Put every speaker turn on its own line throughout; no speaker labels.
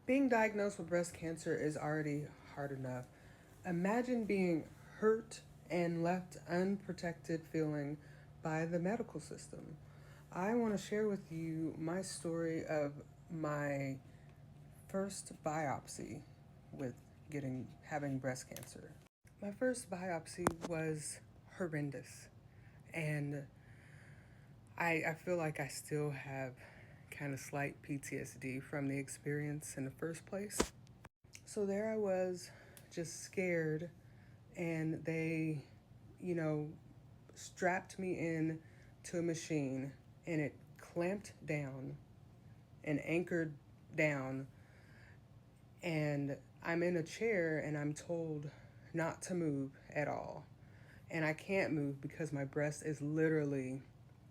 Being diagnosed with breast cancer is already hard enough. Imagine being hurt and left unprotected feeling by the medical system. I want to share with you my story of my first biopsy with having breast cancer. My first biopsy was horrendous, and I feel like I still have kind of slight PTSD from the experience in the first place. So there I was, just scared, and they, you know, strapped me in to a machine, and it clamped down and anchored down, and I'm in a chair and I'm told not to move at all. And I can't move because my breast is literally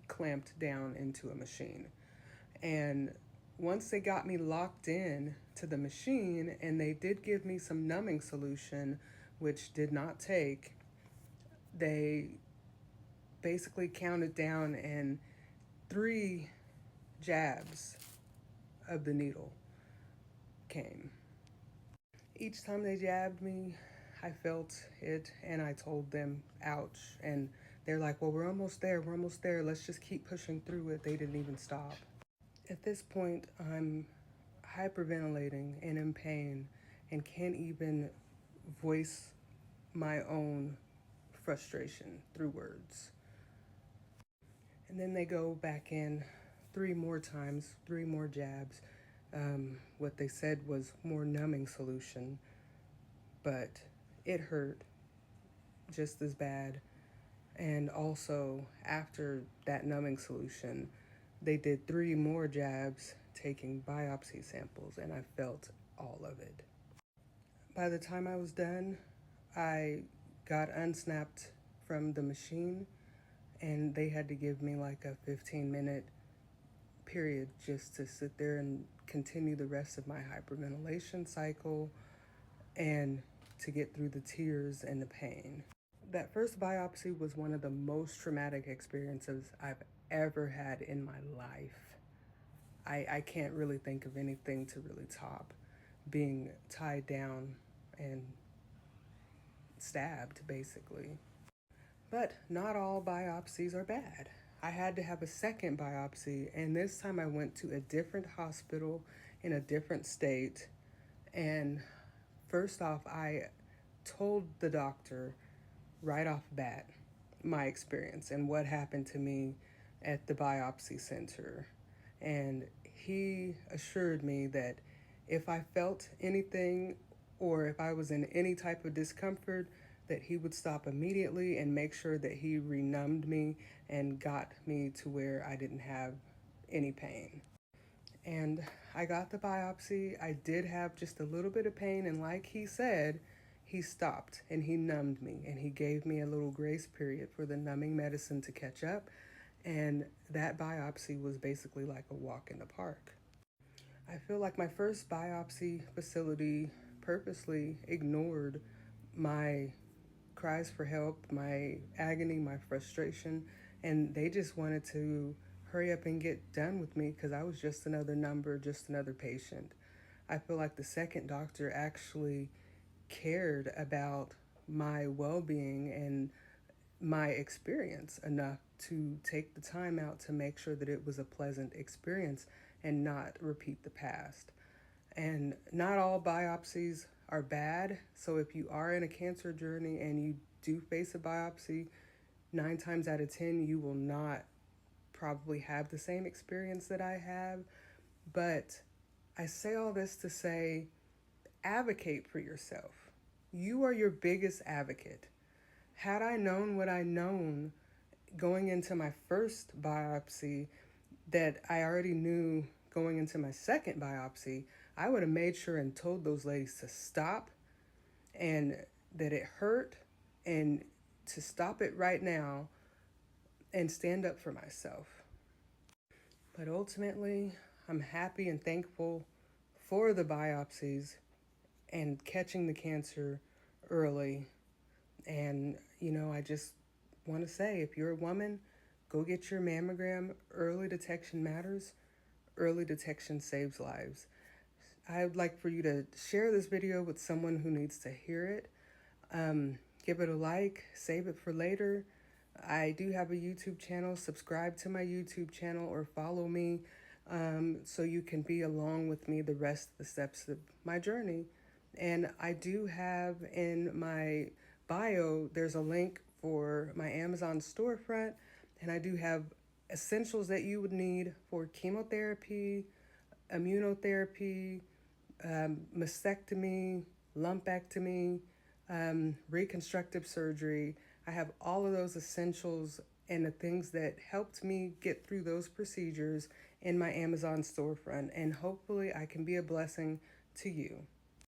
clamped down into a machine. And once they got me locked in to the machine and they did give me some numbing solution, which did not take, they basically counted down and 3 jabs of the needle came. Each time they jabbed me, I felt it and I told them, ouch. And they're like, well, we're almost there. We're almost there. Let's just keep pushing through it. They didn't even stop. At this point, I'm hyperventilating and in pain and can't even voice my own frustration through words. And then they go back in 3 more times, 3 more jabs. What they said was more numbing solution, but it hurt just as bad. And also, after that numbing solution, they did 3 more jabs taking biopsy samples, and I felt all of it. By the time I was done, I got unsnapped from the machine, and they had to give me like a 15-minute period just to sit there and continue the rest of my hyperventilation cycle and to get through the tears and the pain. That first biopsy was one of the most traumatic experiences I've ever had in my life. I can't really think of anything to really top being tied down and stabbed, basically. But not all biopsies are bad. I had to have a second biopsy, and this time I went to a different hospital in a different state. And first off, I told the doctor right off bat my experience and what happened to me at the biopsy center. And he assured me that if I felt anything or if I was in any type of discomfort, that he would stop immediately and make sure that he renumbed me and got me to where I didn't have any pain. And I got the biopsy. I did have just a little bit of pain, and like he said, he stopped and he numbed me and he gave me a little grace period for the numbing medicine to catch up. And that biopsy was basically like a walk in the park. I feel like my first biopsy facility purposely ignored my cries for help, my agony, my frustration, and they just wanted to hurry up and get done with me because I was just another number, just another patient. I feel like the second doctor actually cared about my well being and my experience enough to take the time out to make sure that it was a pleasant experience and not repeat the past. And not all biopsies are bad. So if you are in a cancer journey and you do face a biopsy, 9 times out of 10, you will not probably have the same experience that I have. But I say all this to say, advocate for yourself. You are your biggest advocate. Had I known what I known going into my first biopsy that I already knew going into my second biopsy, I would have made sure and told those ladies to stop and that it hurt and to stop it right now and stand up for myself. But ultimately, I'm happy and thankful for the biopsies and catching the cancer early. And, I just want to say, if you're a woman, go get your mammogram. Early detection matters. Early detection saves lives. I would like for you to share this video with someone who needs to hear it. Give it a like, save it for later. I do have a YouTube channel. Subscribe to my YouTube channel or follow me so you can be along with me the rest of the steps of my journey. And I do have in my bio, there's a link for my Amazon storefront, and I do have essentials that you would need for chemotherapy, immunotherapy, mastectomy, lumpectomy, reconstructive surgery. I have all of those essentials and the things that helped me get through those procedures in my Amazon storefront, and hopefully I can be a blessing to you.